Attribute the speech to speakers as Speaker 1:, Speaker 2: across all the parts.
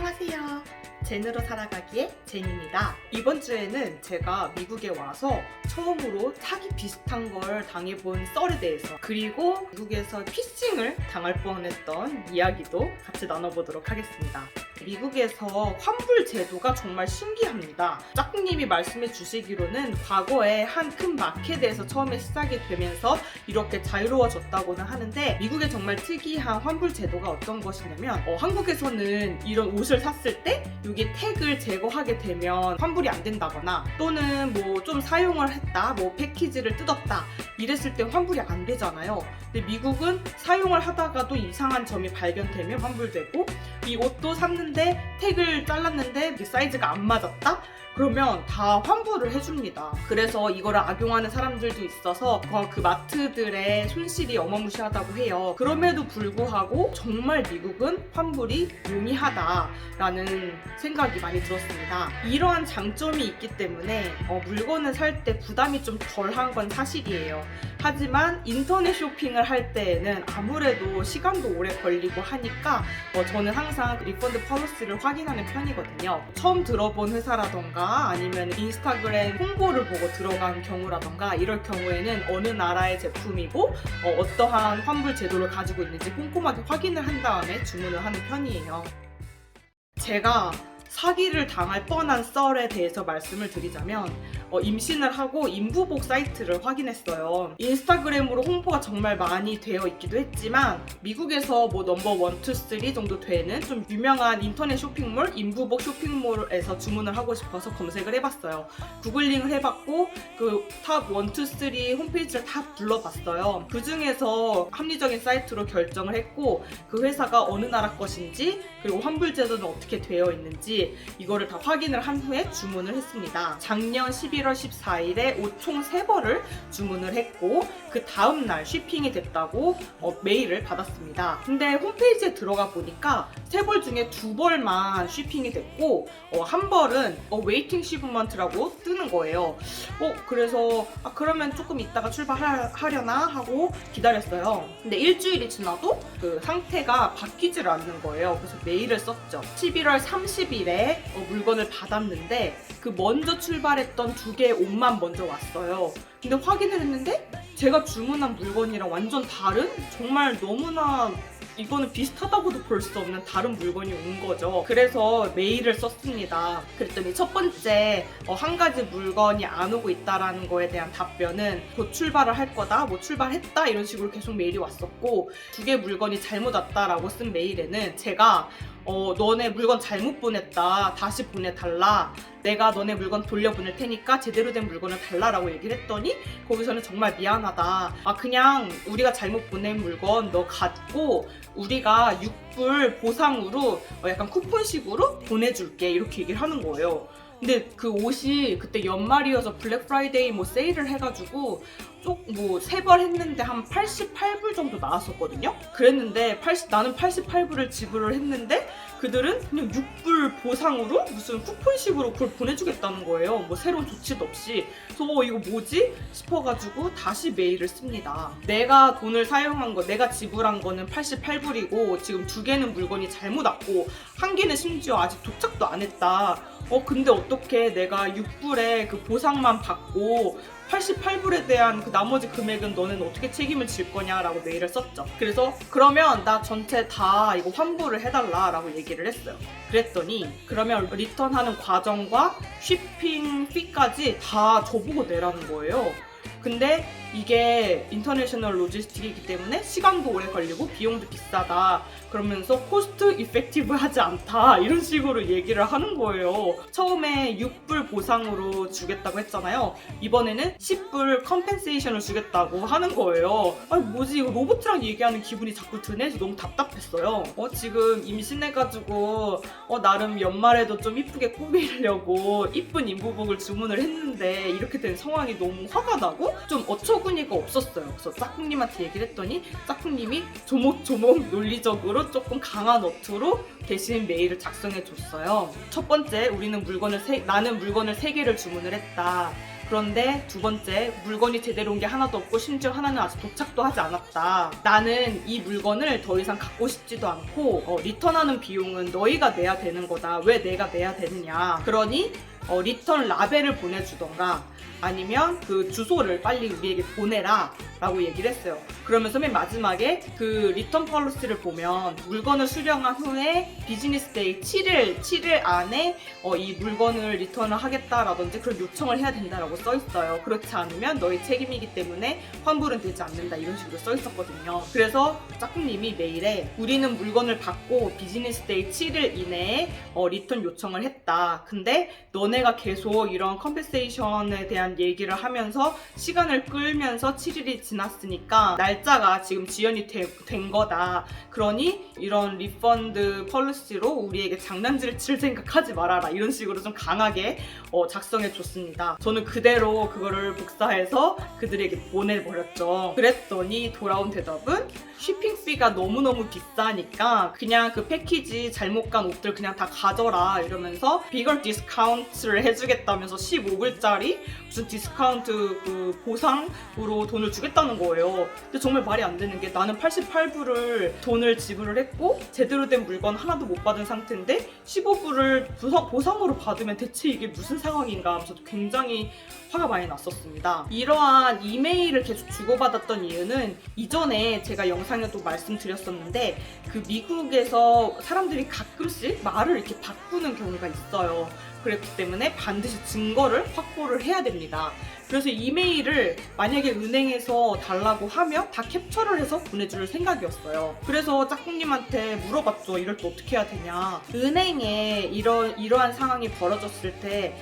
Speaker 1: 안녕하세요. 젠으로 살아가기의 젠입니다. 이번 주에는 제가 미국에 와서 처음으로 사기 비슷한 걸 당해본 썰에 대해서, 그리고 미국에서 피싱을 당할 뻔했던 이야기도 같이 나눠보도록 하겠습니다. 미국에서 환불 제도가 정말 신기합니다. 짝꿍님이 말씀해 주시기로는 과거에 한 큰 마켓에서 처음에 시작이 되면서 이렇게 자유로워졌다고는 하는데, 미국의 정말 특이한 환불 제도가 어떤 것이냐면, 한국에서는 이런 옷을 샀을 때 여기 태그를 제거하게 되면 환불이 안 된다거나, 또는 뭐 좀 사용을 했다, 뭐 패키지를 뜯었다 이랬을 때 환불이 안 되잖아요. 근데 미국은 사용을 하다가도 이상한 점이 발견되면 환불되고, 이 옷도 샀는데 태그를 잘랐는데 사이즈가 안 맞았다? 그러면 다 환불을 해줍니다. 그래서 이거를 악용하는 사람들도 있어서 그 마트들의 손실이 어마무시하다고 해요. 그럼에도 불구하고 정말 미국은 환불이 용이하다라는 생각이 많이 들었습니다. 이러한 장점이 있기 때문에 물건을 살 때 부담이 좀 덜한 건 사실이에요. 하지만 인터넷 쇼핑을 할 때에는 아무래도 시간도 오래 걸리고 하니까 저는 항상 리펀드 폴리시를 확인하는 편이거든요. 처음 들어본 회사라던가 아니면 인스타그램 홍보를 보고 들어간 경우라던가, 이럴 경우에는 어느 나라의 제품이고 어떠한 환불 제도를 가지고 있는지 꼼꼼하게 확인을 한 다음에 주문을 하는 편이에요. 제가 사기를 당할 뻔한 썰에 대해서 말씀을 드리자면, 임신을 하고 인부복 사이트를 확인했어요. 인스타그램으로 홍보가 정말 많이 되어 있기도 했지만, 미국에서 뭐 넘버 1, 2, 3 정도 되는 좀 유명한 인터넷 쇼핑몰, 인부복 쇼핑몰에서 주문을 하고 싶어서 검색을 해봤어요. 구글링을 해봤고 그 탑 1, 2, 3 홈페이지를 다 둘러봤어요. 그 중에서 합리적인 사이트로 결정을 했고, 그 회사가 어느 나라 것인지, 그리고 환불 제도는 어떻게 되어 있는지 이거를 다 확인을 한 후에 주문을 했습니다. 작년 11월 14일에 옷 총 3벌을 주문을 했고, 그 다음날 쉬핑이 됐다고 메일을 받았습니다. 근데 홈페이지에 들어가 보니까 3벌 중에 2벌만 쉬핑이 됐고, 한 벌은 웨이팅 시브먼트라고 뜨는 거예요. 그래서 그러면 조금 있다가 출발하려나 하고 기다렸어요. 근데 일주일이 지나도 그 상태가 바뀌질 않는 거예요. 그래서 메일을 썼죠. 11월 30일에 물건을 받았는데, 그 먼저 출발했던 2개의 옷만 먼저 왔어요. 근데 확인을 했는데 제가 주문한 물건이랑 완전 다른, 정말 너무나 이거는 비슷하다고도 볼 수 없는 다른 물건이 온 거죠. 그래서 메일을 썼습니다. 그랬더니 첫 번째 한 가지 물건이 안 오고 있다라는 거에 대한 답변은 곧 출발을 할 거다, 뭐 출발했다, 이런 식으로 계속 메일이 왔었고, 2개 물건이 잘못 왔다라고 쓴 메일에는 제가 너네 물건 잘못 보냈다, 다시 보내달라, 내가 너네 물건 돌려보낼 테니까 제대로 된 물건을 달라라고 얘기를 했더니, 거기서는 정말 미안하다, 그냥 우리가 잘못 보낸 물건 너 갖고 우리가 6불 보상으로 약간 쿠폰식으로 보내줄게, 이렇게 얘기를 하는 거예요. 근데 그 옷이 그때 연말이어서 블랙 프라이데이 뭐 세일을 해가지고 뭐 3벌 했는데 한 88불 정도 나왔었거든요. 그랬는데 나는 88불을 지불을 했는데 그들은 그냥 6불 보상으로 무슨 쿠폰식으로 그걸 보내주겠다는 거예요. 뭐 새로운 조치도 없이. 그래서 이거 뭐지? 싶어가지고 다시 메일을 씁니다. 내가 돈을 사용한 거, 내가 지불한 거는 88불이고 지금 2개는 물건이 잘못 왔고 1개는 심지어 아직 도착도 안 했다. 근데 어떻게 내가 6불에 그 보상만 받고 88불에 대한 그 나머지 금액은 너는 어떻게 책임을 질 거냐라고 메일을 썼죠. 그래서 그러면 나 전체 다 이거 환불을 해달라라고 얘기를 했어요. 그랬더니 그러면 리턴하는 과정과 쉬핑 피까지 다 저보고 내라는 거예요. 근데 이게 인터내셔널 로지스틱이기 때문에 시간도 오래 걸리고 비용도 비싸다, 그러면서 코스트 이펙티브 하지 않다, 이런 식으로 얘기를 하는 거예요. 처음에 6불 보상으로 주겠다고 했잖아요. 이번에는 10불 컴펜세이션을 주겠다고 하는 거예요. 뭐지, 이거 로봇이랑 얘기하는 기분이 자꾸 드네. 그래서 너무 답답했어요. 지금 임신해가지고 나름 연말에도 좀 이쁘게 꾸미려고 이쁜 인부복을 주문을 했는데 이렇게 된 상황이 너무 화가 나고 좀 어처구니가 없었어요. 그래서 짝꿍님한테 얘기를 했더니 짝꿍님이 조목조목 논리적으로 조금 강한 어투로 대신 메일을 작성해 줬어요. 첫 번째, 나는 물건을 3개를 주문을 했다. 그런데 두 번째, 물건이 제대로 온 게 하나도 없고 심지어 하나는 아직 도착도 하지 않았다. 나는 이 물건을 더 이상 갖고 싶지도 않고 리턴하는 비용은 너희가 내야 되는 거다. 왜 내가 내야 되느냐. 그러니 리턴 라벨을 보내주던가 아니면 그 주소를 빨리 우리에게 보내라 라고 얘기를 했어요. 그러면서 맨 마지막에 그 리턴 폴리시를 보면 물건을 수령한 후에 비즈니스 데이 7일 안에 이 물건을 리턴을 하겠다라든지 그런 요청을 해야 된다라고 써 있어요. 그렇지 않으면 너희 책임이기 때문에 환불은 되지 않는다 이런 식으로 써 있었거든요. 그래서 짝꿍님이 메일에 우리는 물건을 받고 비즈니스 데이 7일 이내에 리턴 요청을 했다. 근데 너네가 계속 이런 컴pen세이션에 대한 얘기를 하면서 시간을 끌면서 7일이 지났으니까 날짜가 지금 지연이 된 거다. 그러니 이런 리펀드 폴리시로 우리에게 장난질을 칠 생각하지 말아라. 이런 식으로 좀 강하게 작성해 줬습니다. 저는 그대로 그거를 복사해서 그들에게 보내버렸죠. 그랬더니 돌아온 대답은 쉬핑비가 너무너무 비싸니까 그냥 그 패키지 잘못 간 옷들 그냥 다 가져라 이러면서 비걸 디스카운트를 해주겠다면서 15불짜리 무슨 디스카운트 그 보상으로 돈을 주겠다는 거예요. 근데 정말 말이 안 되는 게 나는 88불을 돈을 지불을 했고 제대로 된 물건 하나도 못 받은 상태인데 15불을 보상으로 받으면 대체 이게 무슨 상황인가 하면서 굉장히 화가 많이 났었습니다. 이러한 이메일을 계속 주고받았던 이유는 이전에 제가 영상에도 말씀드렸었는데 그 미국에서 사람들이 가끔씩 말을 이렇게 바꾸는 경우가 있어요. 그렇기 때문에 반드시 증거를 확보를 해야 됩니다. 그래서 이메일을 만약에 은행에서 달라고 하면 다 캡처를 해서 보내줄 생각이었어요. 그래서 짝꿍님한테 물어봤죠. 이럴 때 어떻게 해야 되냐. 은행에 이러한 상황이 벌어졌을 때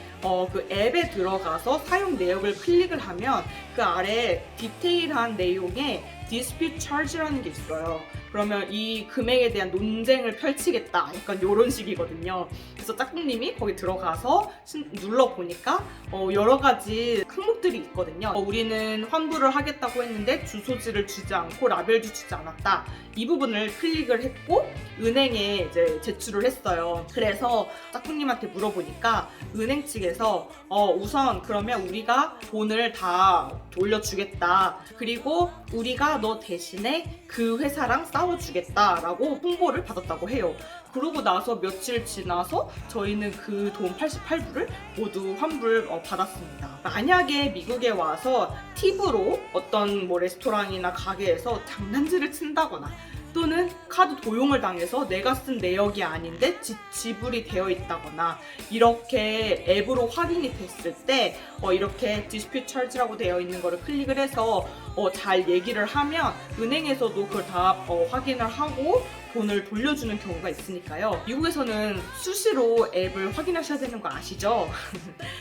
Speaker 1: 그 앱에 들어가서 사용 내역을 클릭을 하면 그 아래 디테일한 내용에 dispute charge라는 게 있어요. 그러면 이 금액에 대한 논쟁을 펼치겠다. 약간 이런 식이거든요. 그래서 짝꿍님이 거기 들어가서 눌러보니까 여러 가지 항목들이 있거든요. 우리는 환불을 하겠다고 했는데 주소지를 주지 않고 라벨도 주지 않았다. 이 부분을 클릭을 했고 은행에 이제 제출을 했어요. 그래서 짝꿍님한테 물어보니까 은행 측에서 우선 그러면 우리가 돈을 다 돌려주겠다. 그리고 우리가 너 대신에 그 회사랑 싸워주겠다라고 홍보를 받았다고 해요. 그러고 나서 며칠 지나서 저희는 그 돈 88불을 모두 환불 받았습니다. 만약에 미국에 와서 팁으로 어떤 레스토랑이나 가게에서 장난질을 친다거나 또는 카드 도용을 당해서 내가 쓴 내역이 아닌데 지불이 되어 있다거나 이렇게 앱으로 확인이 됐을 때 이렇게 디스퓨트 차지라고 되어 있는 거를 클릭을 해서 잘 얘기를 하면 은행에서도 그걸 다 확인을 하고 돈을 돌려주는 경우가 있으니까요. 미국에서는 수시로 앱을 확인하셔야 되는 거 아시죠?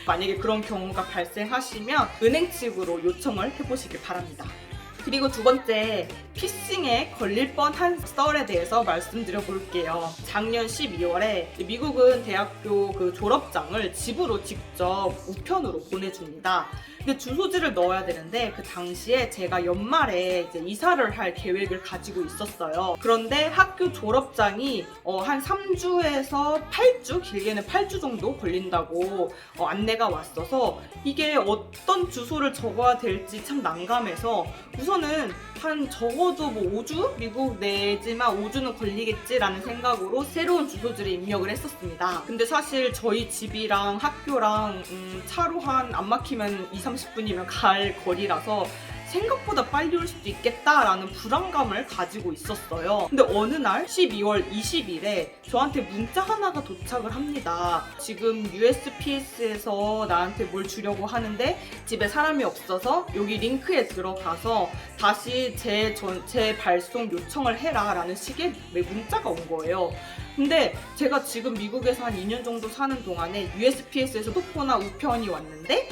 Speaker 1: 만약에 그런 경우가 발생하시면 은행 측으로 요청을 해보시길 바랍니다. 그리고 두 번째, 피싱에 걸릴 뻔한 썰에 대해서 말씀드려 볼게요. 작년 12월에 미국은 대학교 그 졸업장을 집으로 직접 우편으로 보내줍니다. 근데 주소지를 넣어야 되는데 그 당시에 제가 연말에 이제 이사를 할 계획을 가지고 있었어요. 그런데 학교 졸업장이 한 3주에서 8주, 길게는 8주 정도 걸린다고 안내가 왔어서 이게 어떤 주소를 적어야 될지 참 난감해서 우선은 한 적어도 5주? 미국 내지만 5주는 걸리겠지라는 생각으로 새로운 주소지를 입력을 했었습니다. 근데 사실 저희 집이랑 학교랑 차로 한 안 막히면 20-30분이면 갈 거리라서 생각보다 빨리 올 수도 있겠다라는 불안감을 가지고 있었어요. 근데 어느 날 12월 20일에 저한테 문자 하나가 도착을 합니다. 지금 USPS에서 나한테 뭘 주려고 하는데 집에 사람이 없어서 여기 링크에 들어가서 다시 재발송 요청을 해라 라는 식의 문자가 온 거예요. 근데 제가 지금 미국에서 한 2년 정도 사는 동안에 USPS에서 소포나 우편이 왔는데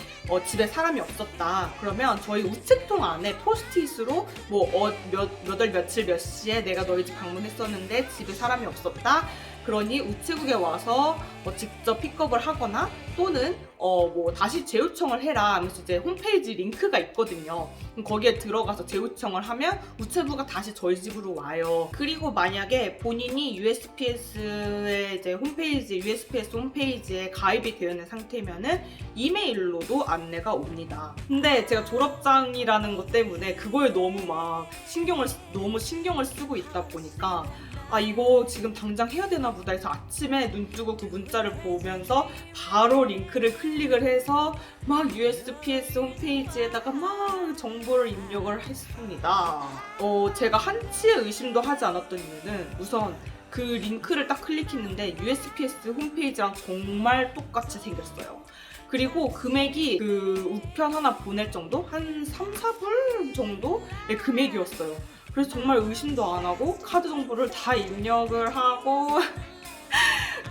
Speaker 1: 집에 사람이 없었다. 그러면 저희 우체통 안에 포스트잇으로 몇 월 며칠 몇 시에 내가 너희 집 방문했었는데 집에 사람이 없었다. 그러니 우체국에 와서 직접 픽업을 하거나 또는 뭐 다시 재요청을 해라 하면서 이제 홈페이지 링크가 있거든요. 그럼 거기에 들어가서 재요청을 하면 우체부가 다시 저희 집으로 와요. 그리고 만약에 본인이 USPS의 이제 홈페이지, USPS 홈페이지에 가입이 되어 있는 상태면은 이메일로도 안내가 옵니다. 근데 제가 졸업장이라는 것 때문에 그거에 너무 신경을 쓰고 있다 보니까 아 이거 지금 당장 해야 되나 보다 해서 아침에 눈 뜨고 그 문자를 보면서 바로 링크를 클릭을 해서 막 USPS 홈페이지에다가 막 정보를 입력을 했습니다. 제가 한치의 의심도 하지 않았던 이유는 우선 그 링크를 딱 클릭했는데 USPS 홈페이지랑 정말 똑같이 생겼어요. 그리고 금액이 그 우편 하나 보낼 정도? 한 3, 4불 정도의 금액이었어요. 그래서 정말 의심도 안 하고 카드 정보를 다 입력을 하고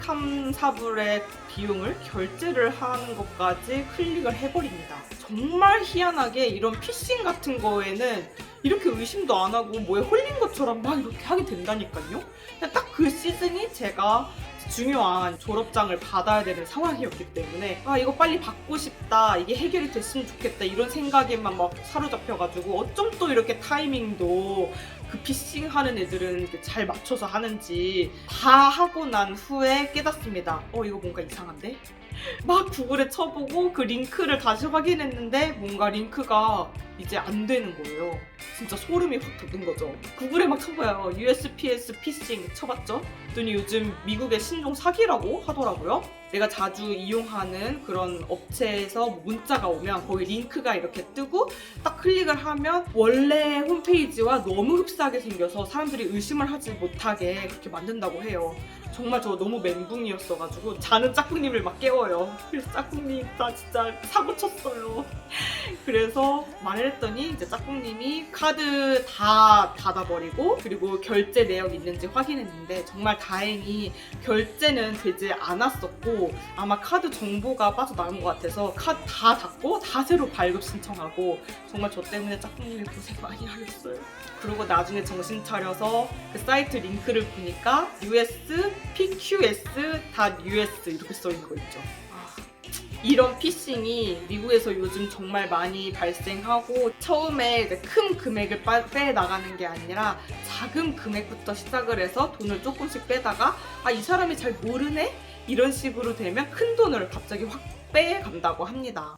Speaker 1: 3, 4불의 비용을 결제를 하는 것까지 클릭을 해버립니다. 정말 희한하게 이런 피싱 같은 거에는 이렇게 의심도 안 하고 뭐에 홀린 것처럼 막 이렇게 하게 된다니까요. 딱 그 시즌이 제가 중요한 졸업장을 받아야 되는 상황이었기 때문에 아 이거 빨리 받고 싶다, 이게 해결이 됐으면 좋겠다 이런 생각에만 막 사로잡혀가지고 어쩜 또 이렇게 타이밍도 그 피싱하는 애들은 잘 맞춰서 하는지 다 하고 난 후에 깨닫습니다. 이거 뭔가 이상한데? 막 구글에 쳐보고 그 링크를 다시 확인했는데 뭔가 링크가 이제 안 되는 거예요. 진짜 소름이 확 돋는 거죠. 구글에 막 쳐봐요. USPS 피싱 쳐봤죠? 그랬더니 요즘 미국의 신종 사기라고 하더라고요. 내가 자주 이용하는 그런 업체에서 문자가 오면 거기 링크가 이렇게 뜨고 딱 클릭을 하면 원래 홈페이지와 너무 흡사하게 생겨서 사람들이 의심을 하지 못하게 그렇게 만든다고 해요. 정말 저 너무 멘붕이었어가지고 자는 짝꿍님을 막 깨워요. 그래서 짝꿍님 나 진짜 사고 쳤어요. 그래서 말을 했더니 이제 짝꿍님이 카드 다 닫아버리고 그리고 결제 내역 있는지 확인했는데 정말 다행히 결제는 되지 않았었고 아마 카드 정보가 빠져나간 것 같아서 카드 다 닫고 다 새로 발급 신청하고 정말 저 때문에 짝꿍님이 고생 많이 하셨어요. 그리고 나중에 정신 차려서 그 사이트 링크를 보니까 USPQS.US 이렇게 써있는 거 있죠. 이런 피싱이 미국에서 요즘 정말 많이 발생하고 처음에 이제 큰 금액을 빼나가는 게 아니라 작은 금액부터 시작을 해서 돈을 조금씩 빼다가 아, 이 사람이 잘 모르네? 이런 식으로 되면 큰 돈을 갑자기 확 빼간다고 합니다.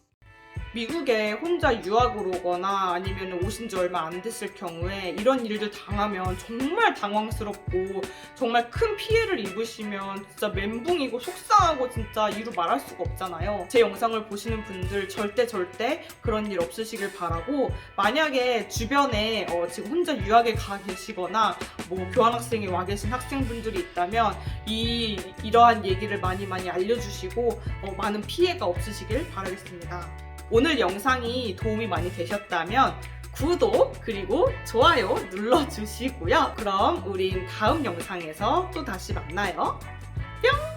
Speaker 1: 미국에 혼자 유학을 오거나 아니면 오신 지 얼마 안 됐을 경우에 이런 일들 당하면 정말 당황스럽고 정말 큰 피해를 입으시면 진짜 멘붕이고 속상하고 진짜 이루 말할 수가 없잖아요. 제 영상을 보시는 분들 절대 그런 일 없으시길 바라고 만약에 주변에 지금 혼자 유학에 가 계시거나 뭐 교환학생이 와 계신 학생분들이 있다면 이러한 얘기를 많이 알려주시고 많은 피해가 없으시길 바라겠습니다. 오늘 영상이 도움이 많이 되셨다면 구독 그리고 좋아요 눌러주시고요. 그럼 우린 다음 영상에서 또 다시 만나요. 뿅!